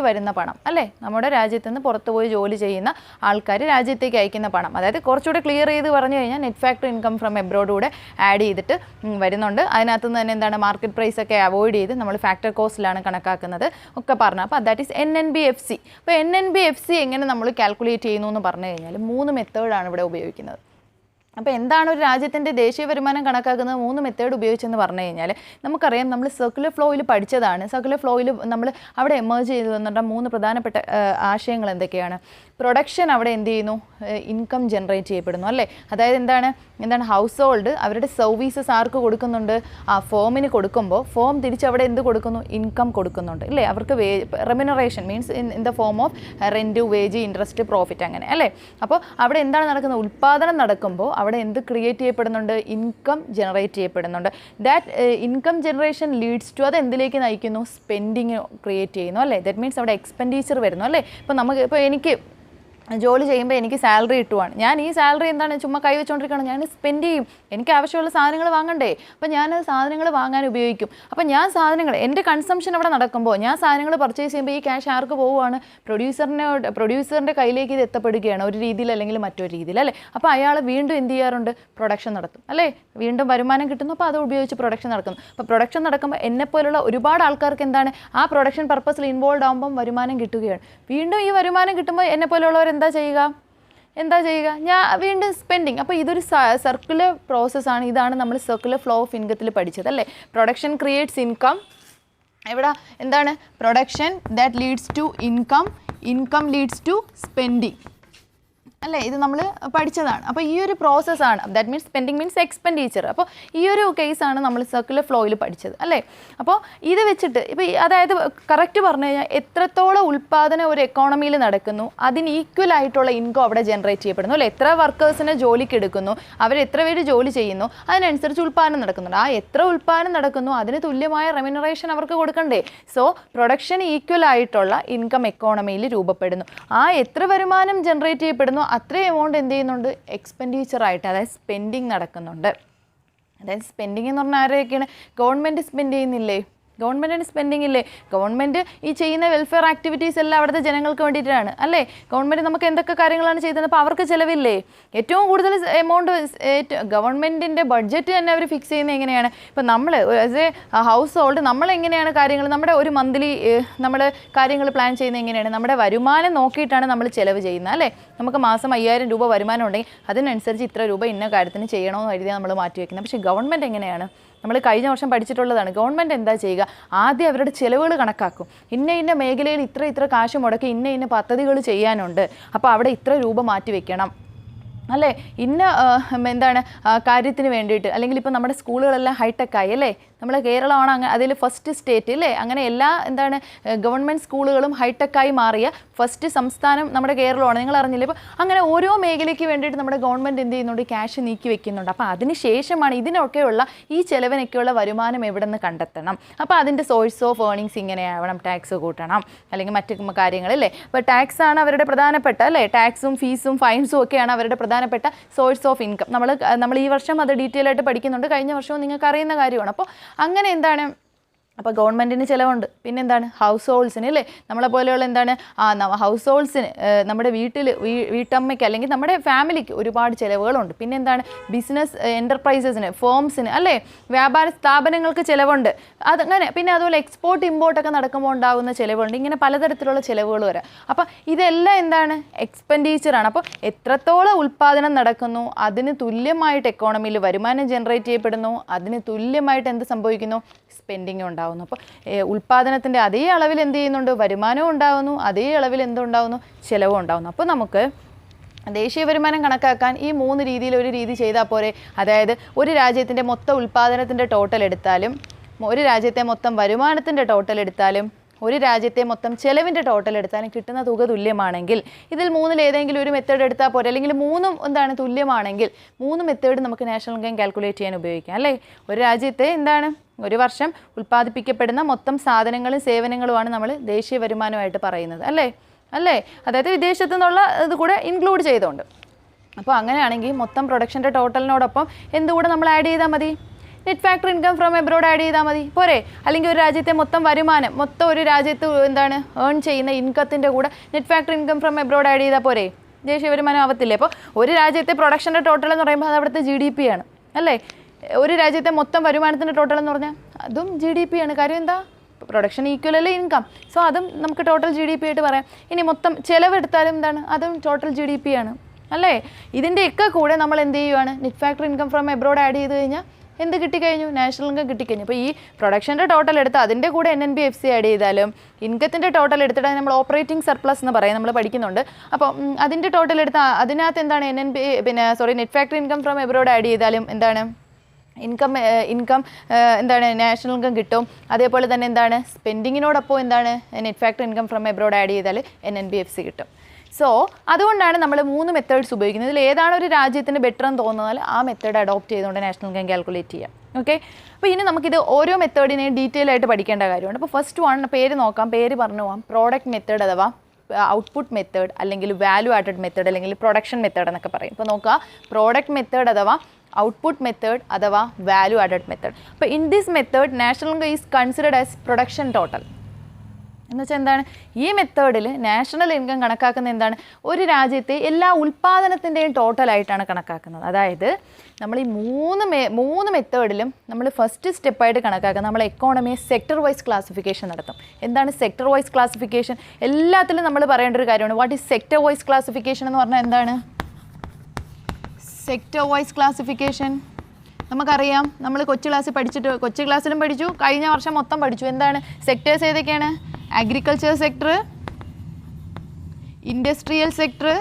വരുന്ന പണം അല്ലേ, നമ്മുടെ രാജ്യത്ത് നിന്ന് പുറത്തു പോയി ജോലി ചെയ്യുന്ന ആൾക്കാർ രാജ്യത്തേക്ക് അയക്കുന്ന പണം. അതായത് കുറച്ചുകൂടെ ക്ലിയർ ചെയ്ത് പറഞ്ഞു കഴിഞ്ഞാൽ net factor income from abroad കൂടെ ആഡ് ചെയ്തിട്ട് വരുന്നുണ്ട്. അതിനകത്ത് നിന്ന് തന്നെ എന്താണ് മാർക്കറ്റ് പ്രൈസ് ഒക്കെ അവോയ്ഡ് ചെയ്ത് നമ്മൾ ഫാക്ടർ കോസ്റ്റിലാണ് കണക്കാക്കുന്നത് ഒക്കെ പറഞ്ഞു. അപ്പോൾ ദാറ്റ് ഈസ് NNBFC. അപ്പോൾ NNBFC എങ്ങനെ നമ്മൾ കാൽക്കുലേറ്റ് ചെയ്യുന്നു എന്ന് പറഞ്ഞു കഴിഞ്ഞാൽ 3 മെത്തേഡാണ് ഇവിടെ ഉപയോഗിക്കുന്നത്. അപ്പോൾ എന്താണ് ഒരു രാജ്യത്തിൻ്റെ ദേശീയ വരുമാനം കണക്കാക്കുന്നത് 3 മെത്തേഡ് ഉപയോഗിച്ചെന്ന് പറഞ്ഞു കഴിഞ്ഞാൽ നമുക്കറിയാം, നമ്മൾ സർക്കുലർ ഫ്ലോയിൽ പഠിച്ചതാണ്. സർക്കുലർ ഫ്ലോയിൽ നമ്മൾ അവിടെ എമേർജ് ചെയ്ത് വന്നിട്ട് 3 പ്രധാനപ്പെട്ട ആശയങ്ങൾ എന്തൊക്കെയാണ്. പ്രൊഡക്ഷൻ അവിടെ എന്ത് ചെയ്യുന്നു, ഇൻകം ജനറേറ്റ് ചെയ്യപ്പെടുന്നു അല്ലേ. അതായത് എന്താണ് ഹൗസ് ഹോൾഡ് അവരുടെ സർവീസസ് ആർക്ക് കൊടുക്കുന്നുണ്ട്, ആ ഫോമിന് കൊടുക്കുമ്പോൾ ഫോം തിരിച്ച് അവിടെ എന്ത് കൊടുക്കുന്നു, ഇൻകം കൊടുക്കുന്നുണ്ട് അല്ലേ. അവർക്ക് remuneration means in the form of rent, wage, interest, profit അങ്ങനെ അല്ലേ. അപ്പോൾ അവിടെ എന്താണ് നടക്കുന്നത്, ഉൽപ്പാദനം നടക്കുമ്പോൾ അവിടെ എന്ത് ക്രിയേറ്റ് ചെയ്യപ്പെടുന്നുണ്ട്, ഇൻകം ജനറേറ്റ് ചെയ്യപ്പെടുന്നുണ്ട്. That income generation leads to, അത് എന്തിലേക്ക് നയിക്കുന്നു, സ്പെൻഡിങ് ക്രിയേറ്റ് ചെയ്യുന്നു അല്ലേ. ദാറ്റ് മീൻസ് അവിടെ എക്സ്പെൻഡിച്ചർ വരുന്നു അല്ലേ. ഇപ്പോൾ എനിക്ക് ജോലി ചെയ്യുമ്പോൾ എനിക്ക് സാലറി കിട്ടുവാണ്, ഞാൻ ഈ സാലറി എന്താണ് ചുമ്മാ കൈവച്ചുകൊണ്ടിരിക്കണം, ഞാൻ സ്പെൻഡ് ചെയ്യും, എനിക്ക് ആവശ്യമുള്ള സാധനങ്ങൾ വാങ്ങണ്ടേ, അപ്പോൾ ഞാൻ സാധനങ്ങൾ വാങ്ങാൻ ഉപയോഗിക്കും. അപ്പോൾ ഞാൻ സാധനങ്ങൾ എൻ്റെ കൺസംഷൻ അവിടെ നടക്കുമ്പോൾ ഞാൻ സാധനങ്ങൾ പർച്ചേസ് ചെയ്യുമ്പോൾ ഈ ക്യാഷ് ആർക്ക് പോവുകയാണ്, പ്രൊഡ്യൂസറിൻ്റെ കയ്യിലേക്ക് ഇത് എത്തപ്പെടുകയാണ് ഒരു രീതിയിൽ അല്ലെങ്കിൽ മറ്റൊരു രീതിയിൽ അല്ലേ. അപ്പോൾ അയാൾ വീണ്ടും എന്ത് ചെയ്യാറുണ്ട്, പ്രൊഡക്ഷൻ നടത്തും അല്ലേ, വീണ്ടും വരുമാനം കിട്ടുന്നു, അപ്പോൾ അത് ഉപയോഗിച്ച് പ്രൊഡക്ഷൻ നടക്കുന്നു. അപ്പോൾ പ്രൊഡക്ഷൻ നടക്കുമ്പോൾ എന്നെപ്പോലുള്ള ഒരുപാട് ആൾക്കാർക്ക് എന്താണ് ആ പ്രൊഡക്ഷൻ പർപ്പസിൽ ഇൻവോൾവ് ആകുമ്പം വരുമാനം കിട്ടുകയാണ്. വീണ്ടും ഈ വരുമാനം കിട്ടുമ്പോൾ എന്നെപ്പോലുള്ളവർ എന്താ ചെയ്യുക, ഞാൻ വീണ്ടും സ്പെൻഡിങ്. അപ്പോൾ ഇതൊരു സർക്കുലർ പ്രോസസ്സാണ്. ഇതാണ് നമ്മൾ സർക്കുലർ ഫ്ലോ ഓഫ് ഇൻകത്തിൽ പഠിച്ചത് അല്ലേ. പ്രൊഡക്ഷൻ ക്രിയേറ്റ്സ് ഇൻകം, ഇവിടെ എന്താണ് production that leads to income leads to spending അല്ലേ. ഇത് നമ്മൾ പഠിച്ചതാണ്. അപ്പോൾ ഈ ഒരു പ്രോസസ്സാണ്, that means spending means expenditure. അപ്പോൾ ഈ ഒരു കേസാണ് നമ്മൾ സർക്കുലർ ഫ്ലോയിൽ പഠിച്ചത് അല്ലേ. അപ്പോൾ ഇത് വെച്ചിട്ട് ഇപ്പോൾ അതായത് കറക്റ്റ് പറഞ്ഞു കഴിഞ്ഞാൽ എത്രത്തോളം ഉൽപ്പാദനം ഒരു എക്കോണമിയിൽ നടക്കുന്നു അതിന് ഈക്വൽ ആയിട്ടുള്ള ഇൻകം അവിടെ ജനറേറ്റ് ചെയ്യപ്പെടുന്നു അല്ലേ. എത്ര വർക്കേഴ്സിനെ ജോലിക്ക് എടുക്കുന്നു, അവർ എത്ര പേര് ജോലി ചെയ്യുന്നു, അതിനനുസരിച്ച് ഉൽപ്പാദനം നടക്കുന്നുണ്ട്. ആ എത്ര ഉൽപ്പാദനം നടക്കുന്നു അതിന് തുല്യമായ റെമ്യൂണറേഷൻ അവർക്ക് കൊടുക്കണ്ടേ. സോ പ്രൊഡക്ഷൻ ഈക്വൽ ആയിട്ടുള്ള ഇൻകം എക്കോണമിയിൽ രൂപപ്പെടുന്നു. ആ എത്ര വരുമാനം ജനറേറ്റ് ചെയ്യപ്പെടുന്നു അത്രയും എമൗണ്ട് എന്ത് ചെയ്യുന്നുണ്ട്, എക്സ്പെൻഡിച്ചറായിട്ട് അതായത് സ്പെൻഡിങ് നടക്കുന്നുണ്ട്. അതായത് സ്പെൻഡിങ് എന്ന് പറഞ്ഞാൽ ആരെയൊക്കെയാണ്, ഗവൺമെൻറ് സ്പെൻഡ് ചെയ്യുന്നില്ലേ, ഗവൺമെൻറ്റിന് സ്പെൻഡിങ് ഇല്ലേ, ഗവൺമെൻറ് ഈ ചെയ്യുന്ന വെൽഫെയർ ആക്ടിവിറ്റീസ് എല്ലാം അവിടുത്തെ ജനങ്ങൾക്ക് വേണ്ടിയിട്ടാണ് അല്ലേ. ഗവൺമെൻറ് നമുക്ക് എന്തൊക്കെ കാര്യങ്ങളാണ് ചെയ്തത്, അപ്പോൾ അവർക്ക് ചിലവില്ലേ. ഏറ്റവും കൂടുതൽ എമൗണ്ട് ഗവൺമെൻറ്റിൻ്റെ ബഡ്ജറ്റ് തന്നെ അവർ ഫിക്സ് ചെയ്യുന്നത് എങ്ങനെയാണ്, ഇപ്പോൾ നമ്മൾ ആസ് എ ഹൗസ് ഹോൾഡ് നമ്മൾ എങ്ങനെയാണ് കാര്യങ്ങൾ, നമ്മുടെ ഒരു മന്ത്ലി നമ്മൾ കാര്യങ്ങൾ പ്ലാൻ ചെയ്യുന്നത് എങ്ങനെയാണ്, നമ്മുടെ വരുമാനം നോക്കിയിട്ടാണ് നമ്മൾ ചിലവ് ചെയ്യുന്നത് അല്ലേ. നമുക്ക് മാസം 5000 രൂപ വരുമാനം ഉണ്ടെങ്കിൽ അതിനനുസരിച്ച് ഇത്ര രൂപ ഇന്ന കാര്യത്തിന് ചെയ്യണമെന്ന് കരുതിയാണ് നമ്മൾ മാറ്റി വയ്ക്കുന്നത്. പക്ഷേ ഗവൺമെൻറ് എങ്ങനെയാണ്, നമ്മൾ കഴിഞ്ഞ വർഷം പഠിച്ചിട്ടുള്ളതാണ്. ഗവൺമെൻറ് എന്താ ചെയ്യുക, ആദ്യം അവരുടെ ചിലവുകൾ കണക്കാക്കും. ഇന്ന മേഖലയിൽ ഇത്ര കാശ് മുടക്കി ഇന്ന പദ്ധതികൾ ചെയ്യാനുണ്ട്, അപ്പോൾ അവിടെ ഇത്ര രൂപ മാറ്റി വെക്കണം അല്ലേ, എന്താണ് കാര്യത്തിന് വേണ്ടിയിട്ട്. അല്ലെങ്കിൽ ഇപ്പോൾ നമ്മുടെ സ്കൂളുകളെല്ലാം ഹൈടെക്കായി അല്ലേ, നമ്മുടെ കേരളമാണ് അങ്ങനെ അതിൽ ഫസ്റ്റ് സ്റ്റേറ്റ് അല്ലേ, അങ്ങനെ എല്ലാ ഗവൺമെൻറ് സ്കൂളുകളും ഹൈടെക്കായി മാറിയ ഫസ്റ്റ് സംസ്ഥാനം നമ്മുടെ കേരളമാണ്. നിങ്ങൾ അറിഞ്ഞില്ലേ? ഇപ്പോൾ അങ്ങനെ ഓരോ മേഖലയ്ക്ക് വേണ്ടിയിട്ട് നമ്മുടെ ഗവൺമെൻറ് എന്ത് ചെയ്യുന്നുണ്ട്, ക്യാഷ് നീക്കി വെക്കുന്നുണ്ട്. അപ്പോൾ അതിന് ശേഷമാണ് ഇതിനൊക്കെയുള്ള ഈ ചിലവിനൊക്കെയുള്ള വരുമാനം എവിടെ നിന്ന് കണ്ടെത്തണം. അപ്പോൾ അതിൻ്റെ സോഴ്സ് ഓഫ് ഏർണിങ്സ് ഇങ്ങനെയാവണം, ടാക്സ് കൂട്ടണം അല്ലെങ്കിൽ മറ്റു കാര്യങ്ങളല്ലേ. അപ്പോൾ ടാക്സ് ആണ് അവരുടെ പ്രധാനപ്പെട്ട അല്ലേ, ടാക്സും ഫീസും ഫൈൻസും ഒക്കെയാണ് അവരുടെ പ്രധാനപ്പെട്ട സോഴ്സ് ഓഫ് ഇൻകം. നമ്മൾ ഈ വർഷം അത് ഡീറ്റെയിൽ ആയിട്ട് പഠിക്കുന്നുണ്ട്, കഴിഞ്ഞ വർഷവും നിങ്ങൾക്ക് അറിയുന്ന കാര്യമാണ്. അപ്പോൾ അങ്ങനെ എന്താണ്, അപ്പോൾ ഗവൺമെൻറ്റിന് ചിലവുണ്ട്. പിന്നെന്താണ്, ഹൗസ് ഹോൾഡ്സിന് അല്ലേ, നമ്മളെ പോലെയുള്ള എന്താണ് ഹൗസ് ഹോൾഡ്സിന്, നമ്മുടെ വീട്ടമ്മയ്ക്ക് അല്ലെങ്കിൽ നമ്മുടെ ഫാമിലിക്ക് ഒരുപാട് ചിലവുകളുണ്ട്. പിന്നെന്താണ്, ബിസിനസ് എൻ്റർപ്രൈസസിന്, ഫേംസിന് അല്ലേ, വ്യാപാര സ്ഥാപനങ്ങൾക്ക് ചിലവുണ്ട്. അതങ്ങനെ പിന്നെ അതുപോലെ എക്സ്പോർട്ട് ഇമ്പോർട്ടൊക്കെ നടക്കുമ്പോൾ ഉണ്ടാകുന്ന ചിലവുണ്ട്. ഇങ്ങനെ പലതരത്തിലുള്ള ചിലവുകൾ വരാം. അപ്പോൾ ഇതെല്ലാം എന്താണ്, എക്സ്പെൻഡിച്ചറാണ്. അപ്പോൾ എത്രത്തോളം ഉൽപ്പാദനം നടക്കുന്നു അതിന് തുല്യമായിട്ട് എക്കോണമിയിൽ വരുമാനം ജനറേറ്റ് ചെയ്യപ്പെടുന്നു, അതിന് തുല്യമായിട്ട് എന്ത് സംഭവിക്കുന്നു, സ്പെൻഡിങ് ഉണ്ടാകുന്നു. അപ്പോൾ ഉൽപ്പാദനത്തിൻ്റെ അതേ അളവിൽ എന്ത് ചെയ്യുന്നുണ്ട്, വരുമാനവും ഉണ്ടാകുന്നു, അതേ അളവിൽ എന്തുണ്ടാകുന്നു, ചിലവും ഉണ്ടാകുന്നു. അപ്പോൾ നമുക്ക് ദേശീയ വരുമാനം കണക്കാക്കാൻ ഈ 3 രീതിയിൽ ഒരു രീതി ചെയ്താൽ പോരെ. അതായത് ഒരു രാജ്യത്തിൻ്റെ മൊത്തം ഉൽപ്പാദനത്തിൻ്റെ ടോട്ടൽ എടുത്താലും, ഒരു രാജ്യത്തെ മൊത്തം വരുമാനത്തിൻ്റെ ടോട്ടൽ എടുത്താലും, ഒരു രാജ്യത്തെ മൊത്തം ചെലവിൻ്റെ ടോട്ടൽ എടുത്താലും കിട്ടുന്ന തുക തുല്യമാണെങ്കിൽ ഇതിൽ 3-ൽ ഏതെങ്കിലും ഒരു മെത്തേഡ് എടുത്താൽ പോരെ. അല്ലെങ്കിൽ 3ഉം എന്താണ് തുല്യമാണെങ്കിൽ 3 മെത്തേഡ് നമുക്ക് നാഷണൽ ഇൻകം കാൽക്കുലേറ്റ് ചെയ്യാൻ ഉപയോഗിക്കാം അല്ലേ. ഒരു രാജ്യത്തെ എന്താണ് ഒരു വർഷം ഉൽപ്പാദിപ്പിക്കപ്പെടുന്ന മൊത്തം സാധനങ്ങളും സേവനങ്ങളുമാണ് നമ്മൾ ദേശീയ വരുമാനമായിട്ട് പറയുന്നത് അല്ലേ. അതായത് വിദേശത്തു നിന്നുള്ള ഇത് കൂടെ ഇൻക്ലൂഡ് ചെയ്തുകൊണ്ട്. അപ്പോൾ അങ്ങനെയാണെങ്കിൽ മൊത്തം പ്രൊഡക്ഷൻ്റെ ടോട്ടലിനോടൊപ്പം എന്തുകൂടെ നമ്മൾ ആഡ് ചെയ്താൽ മതി, net factor income from abroad add ചെയ്താൽ മതി പോരെ. അല്ലെങ്കിൽ ഒരു രാജ്യത്തെ മൊത്തം വരുമാനം, മൊത്തം ഒരു രാജ്യത്ത് എന്താണ് ഏൺ ചെയ്യുന്ന ഇൻകത്തിൻ്റെ കൂടെ net factor income from abroad add ചെയ്താൽ പോരെ, ദേശീയ വരുമാനം ആവത്തില്ലേ. അപ്പോൾ ഒരു രാജ്യത്തെ പ്രൊഡക്ഷൻ്റെ ടോട്ടൽ എന്ന് പറയുമ്പോൾ അത് അവിടുത്തെ GDP ആണ് അല്ലേ. ഒരു രാജ്യത്തെ മൊത്തം വരുമാനത്തിൻ്റെ ടോട്ടൽ എന്ന് പറഞ്ഞാൽ അതും GDP ആണ്. കാര്യം എന്താ, പ്രൊഡക്ഷൻ ഈക്വൽ അല്ലേ ഇൻകം. സോ അതും നമുക്ക് ടോട്ടൽ GDP ആയിട്ട് പറയാം. ഇനി മൊത്തം ചിലവെടുത്താലും എന്താണ്, അതും ടോട്ടൽ GDP ആണ് അല്ലേ. ഇതിൻ്റെയൊക്കെ കൂടെ നമ്മൾ എന്ത് ചെയ്യുവാണ്, net factor income from abroad add ചെയ്ത് കഴിഞ്ഞാൽ എന്ത് കിട്ടിക്കഴിഞ്ഞു, നാഷണൽ ഇൻകം കിട്ടിക്കഴിഞ്ഞു. അപ്പോൾ ഈ പ്രൊഡക്ഷൻ്റെ ടോട്ടൽ എടുത്ത് അതിൻ്റെ കൂടെ NNB-FC ആഡ് ചെയ്താലും, ഇൻകത്തിൻ്റെ ടോട്ടൽ എടുത്തിട്ട് നമ്മൾ ഓപ്പറേറ്റിംഗ് സർപ്ലസ് എന്ന് പറയും, നമ്മൾ പഠിക്കുന്നുണ്ട്. അപ്പോൾ അതിൻ്റെ ടോട്ടൽ എടുത്ത് അതിനകത്ത് എന്താണ് net factor income from abroad add ചെയ്താലും എന്താണ് ഇൻകം എന്താണ് നാഷണൽ ഇൻകം കിട്ടും. അതേപോലെ തന്നെ എന്താണ് സ്പെൻഡിങ്ങിനോടൊപ്പം എന്താണ് net factor income from abroad add ചെയ്താൽ NNB-FC കിട്ടും. സോ അതുകൊണ്ടാണ് നമ്മൾ 3 മെത്തേഡ്സ് ഉപയോഗിക്കുന്നത്. ഇതിൽ ഏതാണ് ഒരു രാജ്യത്തിന് ബെറ്റർ എന്ന് തോന്നുന്നാൽ ആ മെത്തേഡ് അഡോപ്റ്റ് ചെയ്തുകൊണ്ട് നാഷണൽ ഇൻകം കാൽക്കുലേറ്റ് ചെയ്യാം. ഓക്കെ, അപ്പോൾ ഇനി നമുക്കിത് ഓരോ മെത്തേഡിനെയും ഡീറ്റെയിൽ ആയിട്ട് പഠിക്കേണ്ട കാര്യമുണ്ട്. അപ്പോൾ ഫസ്റ്റ് വൺ പേര് നോക്കാം, പേര് പറഞ്ഞു പോകാം. പ്രോഡക്റ്റ് മെത്തേഡ് അഥവാ ഔട്ട്പുട്ട് മെത്തേഡ് അല്ലെങ്കിൽ വാല്യൂ ആഡഡ് മെത്തേഡ് അല്ലെങ്കിൽ പ്രൊഡക്ഷൻ മെത്തേഡ് എന്നൊക്കെ പറയും. ഇപ്പോൾ നോക്കുക, പ്രോഡക്റ്റ് മെത്തേഡ് അഥവാ ഔട്ട്പുട്ട് മെത്തേഡ് അഥവാ വാല്യൂ ആഡഡ് മെത്തേഡ്. അപ്പോൾ in this method national income is considered as production total. എന്ന് വെച്ചാൽ എന്താണ്, ഈ മെത്തേഡിൽ നാഷണൽ ഇൻകം കണക്കാക്കുന്നത് എന്താണ്, ഒരു രാജ്യത്തെ എല്ലാ ഉൽപ്പാദനത്തിൻ്റെയും ടോട്ടലായിട്ടാണ് കണക്കാക്കുന്നത്. അതായത് നമ്മൾ ഈ മൂന്ന് മെത്തേഡിലും നമ്മൾ ഫസ്റ്റ് സ്റ്റെപ്പായിട്ട് കണക്കാക്കുന്നത് നമ്മൾ എക്കോണമിയെ സെക്ടർ വൈസ് ക്ലാസിഫിക്കേഷൻ നടത്തും. എന്താണ് സെക്ടർ വൈസ് ക്ലാസിഫിക്കേഷൻ? എല്ലാത്തിലും നമ്മൾ പറയേണ്ട ഒരു കാര്യമാണ്. What is sector vice classification എന്ന് പറഞ്ഞാൽ എന്താണ്? സെക്ടർ വൈസ് ക്ലാസിഫിക്കേഷൻ നമുക്കറിയാം, നമ്മൾ കൊച്ചു ക്ലാസ്സിലും പഠിച്ചു, കഴിഞ്ഞ വർഷം മൊത്തം പഠിച്ചു. എന്താണ് സെക്ടേഴ്സ് ഏതൊക്കെയാണ്? Agriculture sector, industrial sector,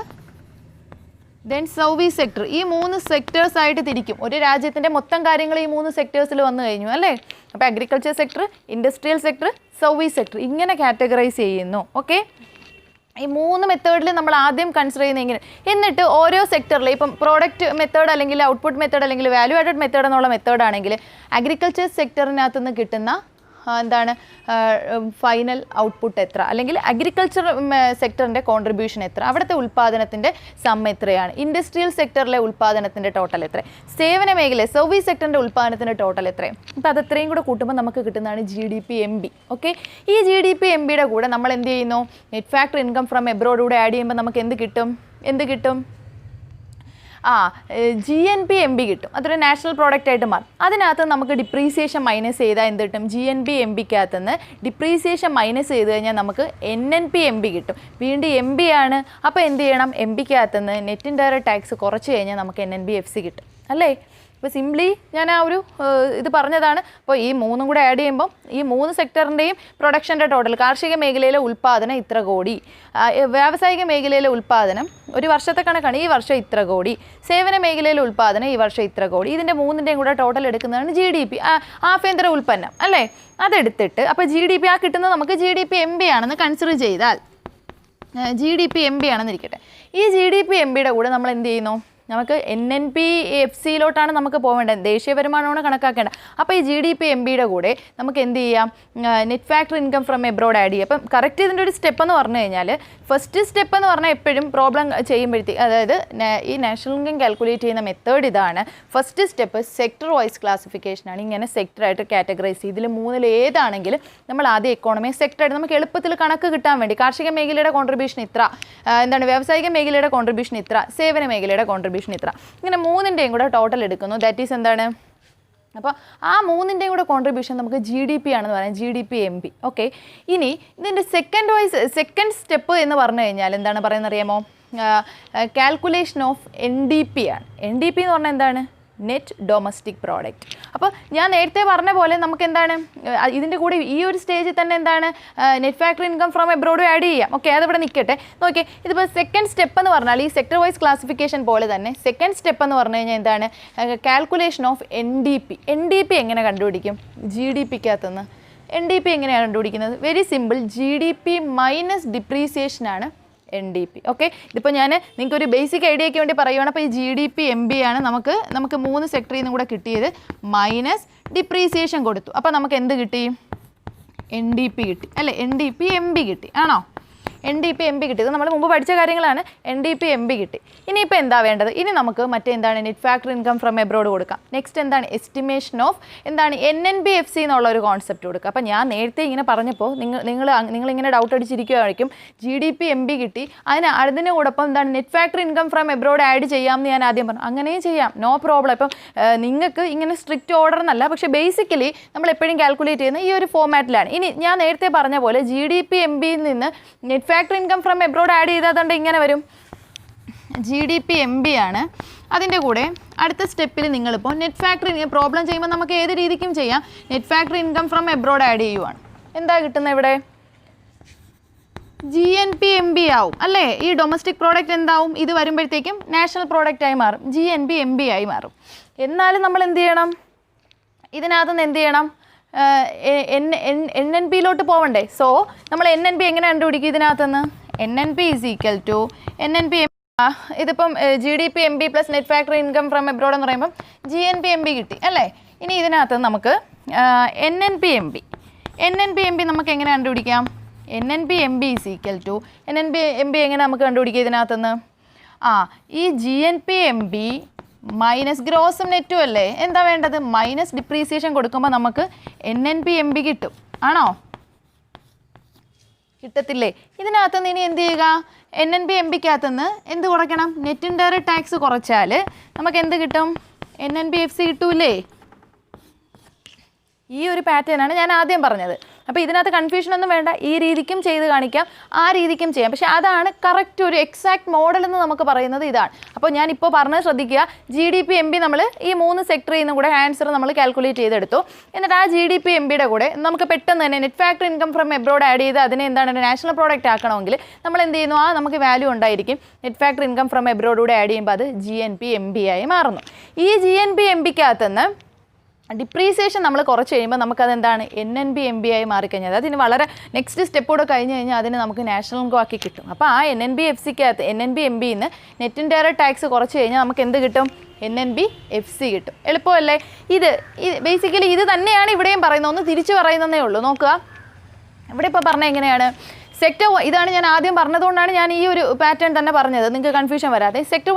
then service sector. ഈ 3 സെക്ടേഴ്സ് ആയിട്ട് തിരിക്കും. ഒരു രാജ്യത്തിൻ്റെ മൊത്തം കാര്യങ്ങൾ ഈ 3 സെക്ടേഴ്സിൽ വന്നു കഴിഞ്ഞു അല്ലേ. അപ്പോൾ agriculture sector, industrial sector, service sector ഇങ്ങനെ കാറ്റഗറൈസ് ചെയ്യുന്നു. ഓക്കെ, ഈ 3 മെത്തേഡിൽ നമ്മൾ ആദ്യം കൺസിഡർ ചെയ്യുന്നത് എങ്ങനെ, എന്നിട്ട് ഓരോ സെക്ടറിൽ ഇപ്പം പ്രോഡക്റ്റ് മെത്തേഡ് അല്ലെങ്കിൽ ഔട്ട്പുട്ട് മെത്തേഡ് അല്ലെങ്കിൽ വാല്യൂ ആഡഡ് മെത്തേഡ് എന്നുള്ള മെത്തേഡാണെങ്കിൽ അഗ്രികൾച്ചർ സെക്ടറിനകത്ത് നിന്ന് കിട്ടുന്ന എന്താണ് ഫൈനൽ ഔട്ട്പുട്ട് എത്ര, അല്ലെങ്കിൽ അഗ്രികൾച്ചർ സെക്ടറിൻ്റെ കോൺട്രിബ്യൂഷൻ എത്ര, അവിടുത്തെ ഉൽപ്പാദനത്തിൻ്റെ സം എത്രയാണ്, ഇൻഡസ്ട്രിയൽ സെക്ടറിലെ ഉൽപ്പാദനത്തിൻ്റെ ടോട്ടൽ എത്ര, സേവന മേഖല സർവീസ് സെക്ടറിൻ്റെ ഉൽപ്പാദനത്തിൻ്റെ ടോട്ടൽ എത്രയും. അപ്പോൾ അതെത്രയും കൂടെ കൂട്ടുമ്പോൾ നമുക്ക് കിട്ടുന്നതാണ് GDP-MB. ഓക്കെ, ഈ GDP-MBയുടെ കൂടെ നമ്മൾ എന്ത് ചെയ്യുന്നു, net factor income from abroad കൂടെ ആഡ് ചെയ്യുമ്പോൾ നമുക്ക് എന്ത് കിട്ടും? GNP-MB കിട്ടും. അതൊരു നാഷണൽ പ്രോഡക്റ്റ് ആയിട്ട് മാറും. അതിനകത്ത് നമുക്ക് ഡിപ്രീസിയേഷൻ മൈനസ് ചെയ്താൽ എന്ത് കിട്ടും? GNP-MBക്കകത്ത് നിന്ന് ഡിപ്രീസിയേഷൻ മൈനസ് ചെയ്ത് കഴിഞ്ഞാൽ നമുക്ക് NNP-MB കിട്ടും. വീണ്ടും MB ആണ്. അപ്പോൾ എന്ത് ചെയ്യണം? MBക്കകത്ത് നിന്ന് നെറ്റ് ഇൻഡയറക്റ്റ് ടാക്സ് കുറച്ച് കഴിഞ്ഞാൽ നമുക്ക് NNB-FC കിട്ടും അല്ലേ. ഇപ്പോൾ സിംപ്ലി ഞാൻ ആ ഒരു ഇത് പറഞ്ഞതാണ്. അപ്പോൾ ഈ മൂന്നും കൂടെ ആഡ് ചെയ്യുമ്പോൾ ഈ 3 സെക്ടറിൻ്റെയും പ്രൊഡക്ഷൻ്റെ ടോട്ടൽ, കാർഷിക മേഖലയിലെ ഉൽപ്പാദനം ഇത്ര കോടി, വ്യാവസായിക മേഖലയിലെ ഉൽപ്പാദനം ഒരു വർഷത്തെ കണക്കാണ്, ഈ വർഷം ഇത്ര കോടി, സേവന മേഖലയിലെ ഉൽപ്പാദനം ഈ വർഷം ഇത്ര കോടി, ഇതിൻ്റെ 3ൻ്റെയും കൂടെ ടോട്ടൽ എടുക്കുന്നതാണ് GDP, ആഭ്യന്തര ഉൽപ്പന്നം അല്ലേ. അതെടുത്തിട്ട് അപ്പോൾ GDP ആ കിട്ടുന്നത് നമുക്ക് GDP MB ആണെന്ന് കൺസിഡർ ചെയ്താൽ, GDP MB ആണെന്നിരിക്കട്ടെ. ഈ GDP MBയുടെ കൂടെ നമ്മൾ എന്ത് ചെയ്യുന്നു, നമുക്ക് NNP-FC നമുക്ക് പോകേണ്ടത്, ദേശീയ വരുമാനമാണ് കണക്കാക്കേണ്ടത്. അപ്പോൾ ഈ GDP MBയുടെ കൂടെ നമുക്ക് എന്ത് ചെയ്യാം, net factor income from abroad add ചെയ്യാം. അപ്പം കറക്റ്റ് ഇതിൻ്റെ ഒരു സ്റ്റെപ്പ് എന്ന് പറഞ്ഞു കഴിഞ്ഞാൽ, ഫസ്റ്റ് സ്റ്റെപ്പ് എന്ന് പറഞ്ഞാൽ എപ്പോഴും പ്രോബ്ലം ചെയ്യുമ്പോഴത്തേക്ക്, അതായത് ഈ നാഷണൽ ഇൻകം കാൽക്കുലേറ്റ് ചെയ്യുന്ന മെത്തേഡ് ഇതാണ്. ഫസ്റ്റ് സ്റ്റെപ്പ് സെക്ടർ വൈസ് ക്ലാസിഫിക്കേഷനാണ്. ഇങ്ങനെ സെക്ടറായിട്ട് കാറ്റഗറൈസ് ചെയ്ത് ഇതിൽ 3-ൽ ഏതാണെങ്കിലും നമ്മൾ ആദ്യം എക്കോണമി സെക്ടറായിട്ട് നമുക്ക് എളുപ്പത്തിൽ കണക്ക് കിട്ടാൻ വേണ്ടി, കാർഷിക മേഖലയുടെ കോൺട്രിബ്യൂഷൻ ഇത്ര, വ്യാവസായിക മേഖലയുടെ കോൺട്രിബ്യൂഷൻ ഇത്ര, സേവന മേഖലയുടെ കോൺട്രിബ്യൂഷൻ ഇത്ര, ഇങ്ങനെ 3ൻ്റെയും കൂടെ ടോട്ടൽ എടുക്കുന്നു. ദാറ്റ് ഈസ് എന്താണ്, അപ്പോൾ ആ 3ൻ്റെയും കൂടെ കോൺട്രിബ്യൂഷൻ നമുക്ക് GDP ആണെന്ന് പറയാം, GDP MB. ഓക്കെ, ഇനി ഇതിൻ്റെ സെക്കൻഡ് സ്റ്റെപ്പ് എന്ന് പറഞ്ഞു കഴിഞ്ഞാൽ എന്താണ് പറയുന്നത് അറിയാമോ, കാൽക്കുലേഷൻ ഓഫ് NDP ആണ്. NDP എന്ന് പറഞ്ഞാൽ എന്താണ്, നെറ്റ് ഡൊമസ്റ്റിക് പ്രോഡക്റ്റ്. അപ്പോൾ ഞാൻ നേരത്തെ പറഞ്ഞ പോലെ നമുക്ക് എന്താണ് ഇതിൻ്റെ കൂടെ ഈ ഒരു സ്റ്റേജിൽ തന്നെ എന്താണ് net factor income from abroad add ചെയ്യാം. ഓക്കെ, അതിവിടെ നിൽക്കട്ടെ. നോക്കിയേ, ഇതിപ്പോൾ സെക്കൻഡ് സ്റ്റെപ്പ് എന്ന് പറഞ്ഞാൽ ഈ സെക്ടർ വൈസ് ക്ലാസിഫിക്കേഷൻ പോലെ തന്നെ സെക്കൻഡ് സ്റ്റെപ്പ് എന്ന് പറഞ്ഞു കഴിഞ്ഞാൽ എന്താണ്, കാൽക്കുലേഷൻ ഓഫ് NDP. NDP എങ്ങനെ കണ്ടുപിടിക്കും, GDPക്കകത്തുനിന്ന് NDP എങ്ങനെയാണ് കണ്ടുപിടിക്കുന്നത്, വെരി സിമ്പിൾ, GDP മൈനസ് ഡിപ്രീസിയേഷനാണ് NDP. ഓക്കെ, ഇതിപ്പോൾ ഞാൻ നിങ്ങൾക്കൊരു ബേസിക് ഐഡിയയ്ക്ക് വേണ്ടി പറയുവാണ്. അപ്പോൾ ഈ GDP MB ആണ് നമുക്ക് 3 സെക്ടറിൽ നിന്നും കൂടെ കിട്ടിയത്, മൈനസ് ഡിപ്രീസിയേഷൻ കൊടുത്തു. അപ്പോൾ നമുക്ക് എന്ത് കിട്ടി, NDP കിട്ടി അല്ലേ, NDP MB കിട്ടി, ആണോ, NDP MB കിട്ടി. ഇത് നമ്മൾ മുമ്പ് പഠിച്ച കാര്യങ്ങളാണ്. NDP MB കിട്ടി. ഇനിയിപ്പോൾ എന്താ വേണ്ടത്, ഇനി നമുക്ക് എന്താണ് net factor income from abroad കൊടുക്കാം. നെക്സ്റ്റ് എന്താണ്, എസ്റ്റിമേഷൻ ഓഫ് എന്താണ് NNP-FC എന്നുള്ള ഒരു കോൺസെപ്റ്റ് കൊടുക്കുക. അപ്പോൾ ഞാൻ നേരത്തെ ഇങ്ങനെ പറഞ്ഞപ്പോൾ നിങ്ങളിങ്ങനെ ഡൗട്ട് അടിച്ചിരിക്കുമായിരിക്കും, GDP MB കിട്ടി, അതിന് കൂടൊപ്പം എന്താണ് net factor income from abroad add ചെയ്യാമെന്ന് ഞാൻ ആദ്യം പറഞ്ഞു. അങ്ങനെയും ചെയ്യാം, നോ പ്രോബ്ലം. ഇപ്പം നിങ്ങൾക്ക് ഇങ്ങനെ സ്ട്രിക്റ്റ് ഓർഡർ എന്നല്ല, പക്ഷേ ബേസിക്കലി നമ്മൾ എപ്പോഴും കാൽക്കുലേറ്റ് ചെയ്യുന്ന ഈ ഒരു ഫോമാറ്റിലാണ്. ഇനി ഞാൻ നേരത്തെ പറഞ്ഞ പോലെ GDP MBയിൽ നിന്ന് net factor income from abroad add ചെയ്താൽ ഇങ്ങനെ വരും, GDP MB ആണ്. അതിൻ്റെ കൂടെ അടുത്ത സ്റ്റെപ്പിൽ നിങ്ങളിപ്പോൾ നെറ്റ് ഫാക്ടറി പ്രോബ്ലം ചെയ്യുമ്പോൾ നമുക്ക് ഏത് രീതിക്കും ചെയ്യാം, net factor income from abroad add ചെയ്യുവാണ്. എന്താ കിട്ടുന്നത് ഇവിടെ, GNP-MB ആവും അല്ലേ. ഈ ഡൊമസ്റ്റിക് പ്രോഡക്റ്റ് എന്താവും, ഇത് വരുമ്പോഴത്തേക്കും നാഷണൽ പ്രോഡക്റ്റായി മാറും, GNP-MB ആയി മാറും. എന്നാലും നമ്മൾ എന്ത് ചെയ്യണം, ഇതിനകത്തുനിന്ന് എന്ത് ചെയ്യണം, NNP-ലോട്ട് പോവണ്ടേ. സോ നമ്മൾ NNP എങ്ങനെ കണ്ടുപിടിക്കും, ഇതിനകത്തുനിന്ന് NNP is equal to NNP, ഇതിപ്പം GDP MB plus net factor income from abroad എന്ന് പറയുമ്പം GNP-MB കിട്ടി അല്ലേ. ഇനി ഇതിനകത്ത് നമുക്ക് NNP-MB നമുക്ക് എങ്ങനെ കണ്ടുപിടിക്കാം, NNP-MB is equal to NNP-MB എങ്ങനെ നമുക്ക് കണ്ടുപിടിക്കാം ഇതിനകത്തുനിന്ന്, ഈ GNP-MB മൈനസ് ഗ്രോസും നെറ്റും അല്ലേ, എന്താ വേണ്ടത്, മൈനസ് ഡിപ്രീസിയേഷൻ കൊടുക്കുമ്പോൾ നമുക്ക് NNP-MB കിട്ടും, ആണോ, കിട്ടത്തില്ലേ. ഇതിനകത്തുനിന്ന് ഇനി എന്ത് ചെയ്യുക, NNP-MBക്കകത്തുനിന്ന് എന്ത് കുറയ്ക്കണം, നെറ്റ് ഇൻഡയറക്റ്റ് ടാക്സ് കുറച്ചാൽ നമുക്ക് എന്ത് കിട്ടും, NNP-FC കിട്ടൂലേ. ഈ ഒരു പാറ്റേണാണ് ഞാൻ ആദ്യം പറഞ്ഞത്. അപ്പോൾ ഇതിനകത്ത് കൺഫ്യൂഷനൊന്നും വേണ്ട, ഈ രീതിക്കും ചെയ്ത് കാണിക്കാം, ആ രീതിക്കും ചെയ്യാം. പക്ഷേ അതാണ് കറക്റ്റ് ഒരു എക്സാക്ട് മോഡൽ എന്ന് നമുക്ക് പറയുന്നത് ഇതാണ്. അപ്പോൾ ഞാനിപ്പോൾ പറഞ്ഞത് ശ്രദ്ധിക്കുക, GDP-MB നമ്മൾ ഈ 3 സെക്ടറിൽ നിന്നും കൂടെ ആൻസർ നമ്മൾ കാൽക്കുലേറ്റ് ചെയ്തെടുത്തു. എന്നിട്ട് ആ GDP-MBയുടെ കൂടെ നമുക്ക് പെട്ടെന്ന് തന്നെ net factor income from abroad add ചെയ്ത് അതിനെ എന്താണ് നാഷണൽ പ്രോഡക്റ്റ് ആക്കണമെങ്കിൽ നമ്മൾ എന്ത് ചെയ്യുന്നു, നമുക്ക് വാല്യൂ ഉണ്ടായിരിക്കും. നെറ്റ് ഫാക്ടറി ഇൻകം ഫ്രം എബ്രോഡൂടെ ആഡ് ചെയ്യുമ്പോൾ അത് GNP-MB ആയി മാറുന്നു. ഈ GNP-MBക്കകത്തുനിന്ന് ഡിപ്രീസിയേഷൻ നമ്മൾ കുറച്ച് കഴിയുമ്പോൾ നമുക്കത് എന്താണ് NNP-MB ആയി മാറിക്കഴിഞ്ഞാൽ അതിന് വളരെ നെക്സ്റ്റ് സ്റ്റെപ്പ് കൂടെ കഴിഞ്ഞ് കഴിഞ്ഞാൽ അതിന് നമുക്ക് നാഷണൽ ഇൻകം ആക്കി കിട്ടും. അപ്പോൾ ആ NNP-FCക്കകത്ത് NNP-MBയിൽ നിന്ന് നെറ്റ് ഇൻഡയറക്റ്റ് ടാക്സ് കുറച്ച് കഴിഞ്ഞാൽ നമുക്ക് എന്ത് കിട്ടും, NNP-FC കിട്ടും. എളുപ്പമല്ലേ. ഇത് ബേസിക്കലി ഇത് തന്നെയാണ് ഇവിടെയും പറയുന്നത്, ഒന്ന് തിരിച്ച് പറയുന്നതേ ഉള്ളൂ. നോക്കുക, ഇവിടെ ഇപ്പോൾ പറഞ്ഞത് എങ്ങനെയാണ്, സെക്ടർ ഇതാണ് ഞാൻ ആദ്യം പറഞ്ഞതുകൊണ്ടാണ് ഞാൻ ഈ ഒരു പാറ്റേൺ തന്നെ പറഞ്ഞത്, നിങ്ങൾക്ക് കൺഫ്യൂഷൻ വരാതെ. സെക്ടർ